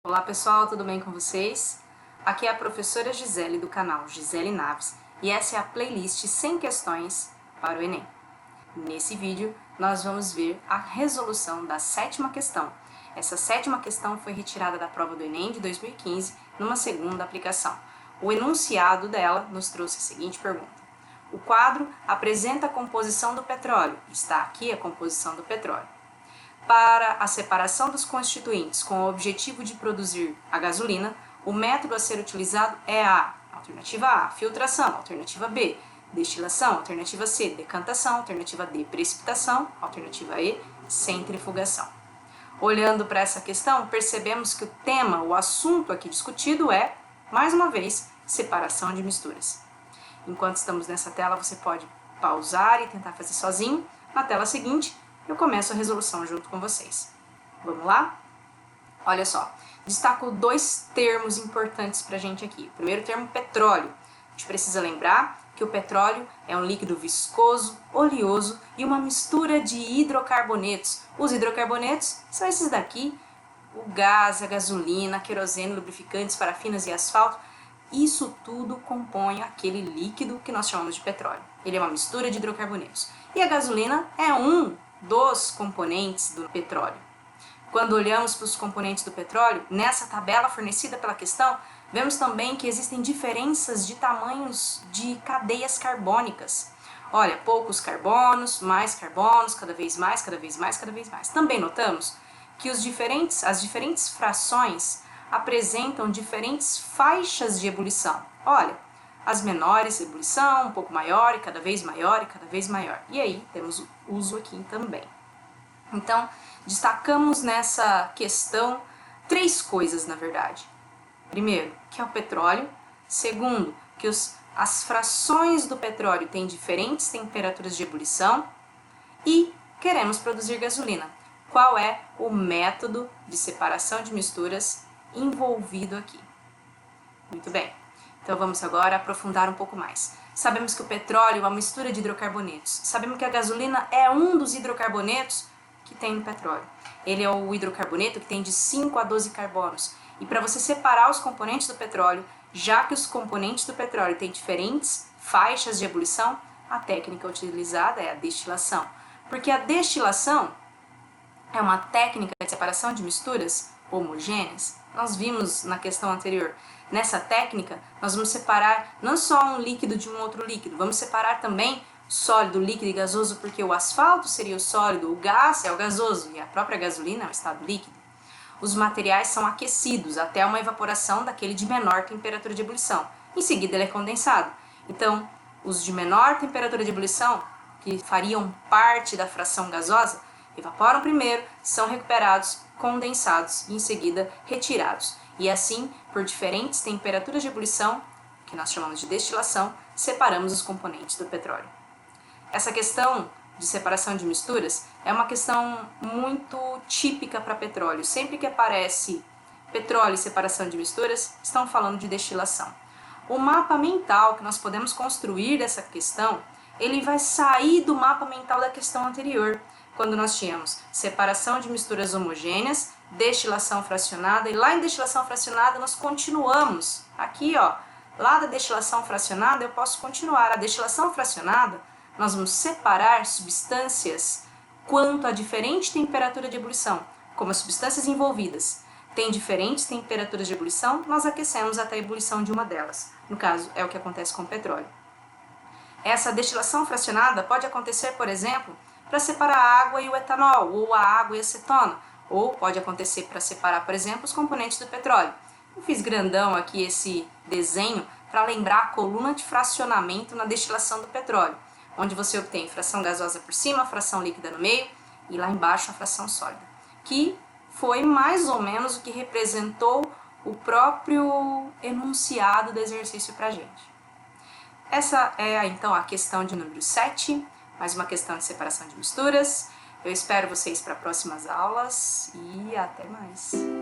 Olá pessoal, tudo bem com vocês? Aqui é a professora Gisele do canal Gisele Naves e essa é a playlist 100 questões para o Enem. Nesse vídeo nós vamos ver a resolução da 7ª questão. Essa 7ª questão foi retirada da prova do Enem de 2015 numa segunda aplicação. O enunciado dela nos trouxe a seguinte pergunta: o quadro apresenta a composição do petróleo. Está aqui a composição do petróleo. Para a separação dos constituintes com o objetivo de produzir a gasolina, o método a ser utilizado é a alternativa A, filtração, alternativa B, destilação, alternativa C, decantação, alternativa D, precipitação, alternativa E, centrifugação. Olhando para essa questão, percebemos que o tema, o assunto aqui discutido é, mais uma vez, separação de misturas. Enquanto estamos nessa tela, você pode pausar e tentar fazer sozinho. Na tela seguinte, eu começo a resolução junto com vocês. Vamos lá? Olha só, destaco dois termos importantes para a gente aqui. O primeiro termo, petróleo. A gente precisa lembrar que o petróleo é um líquido viscoso, oleoso e uma mistura de hidrocarbonetos. Os hidrocarbonetos são esses daqui: o gás, a gasolina, querosene, lubrificantes, parafinas e asfalto. Isso tudo compõe aquele líquido que nós chamamos de petróleo. Ele é uma mistura de hidrocarbonetos. E a gasolina é um dos componentes do petróleo. Quando olhamos para os componentes do petróleo, nessa tabela fornecida pela questão, vemos também que existem diferenças de tamanhos de cadeias carbônicas. Olha, poucos carbonos, mais carbonos, cada vez mais, cada vez mais, cada vez mais. Também notamos que as diferentes frações apresentam diferentes faixas de ebulição. Olha, as menores, ebulição, um pouco maior e cada vez maior e cada vez maior. E aí temos o uso aqui também. Então, destacamos nessa questão três coisas, na verdade. Primeiro, que é o petróleo. Segundo, que as frações do petróleo têm diferentes temperaturas de ebulição. E queremos produzir gasolina. Qual é o método de separação de misturas envolvido aqui? Muito bem. Então vamos agora aprofundar um pouco mais. Sabemos que o petróleo é uma mistura de hidrocarbonetos. Sabemos que a gasolina é um dos hidrocarbonetos que tem no petróleo. Ele é o hidrocarboneto que tem de 5 a 12 carbonos. E para você separar os componentes do petróleo, já que os componentes do petróleo têm diferentes faixas de ebulição, a técnica utilizada é a destilação. Porque a destilação é uma técnica de separação de misturas homogêneas. Nós vimos na questão anterior. Nessa técnica, nós vamos separar não só um líquido de um outro líquido, vamos separar também sólido, líquido e gasoso, porque o asfalto seria o sólido, o gás é o gasoso e a própria gasolina é o estado líquido. Os materiais são aquecidos até uma evaporação daquele de menor temperatura de ebulição. Em seguida, ele é condensado. Então, os de menor temperatura de ebulição, que fariam parte da fração gasosa, evaporam primeiro, são recuperados, condensados e em seguida retirados. E assim, por diferentes temperaturas de ebulição, que nós chamamos de destilação, separamos os componentes do petróleo. Essa questão de separação de misturas é uma questão muito típica para petróleo. Sempre que aparece petróleo e separação de misturas, estão falando de destilação. O mapa mental que nós podemos construir dessa questão, ele vai sair do mapa mental da questão anterior, quando nós tínhamos separação de misturas homogêneas, destilação fracionada, e lá em destilação fracionada nós continuamos. Aqui, ó, lá da destilação fracionada eu posso continuar. A destilação fracionada, nós vamos separar substâncias quanto a diferente temperatura de ebulição, como as substâncias envolvidas têm diferentes temperaturas de ebulição, nós aquecemos até a ebulição de uma delas. No caso, é o que acontece com o petróleo. Essa destilação fracionada pode acontecer, por exemplo, para separar a água e o etanol, ou a água e a acetona, ou pode acontecer para separar, por exemplo, os componentes do petróleo. Eu fiz grandão aqui esse desenho para lembrar a coluna de fracionamento na destilação do petróleo, onde você obtém fração gasosa por cima, fração líquida no meio e lá embaixo a fração sólida, que foi mais ou menos o que representou o próprio enunciado do exercício para a gente. Essa é então a questão de número 7, mais uma questão de separação de misturas. Eu espero vocês para próximas aulas e até mais!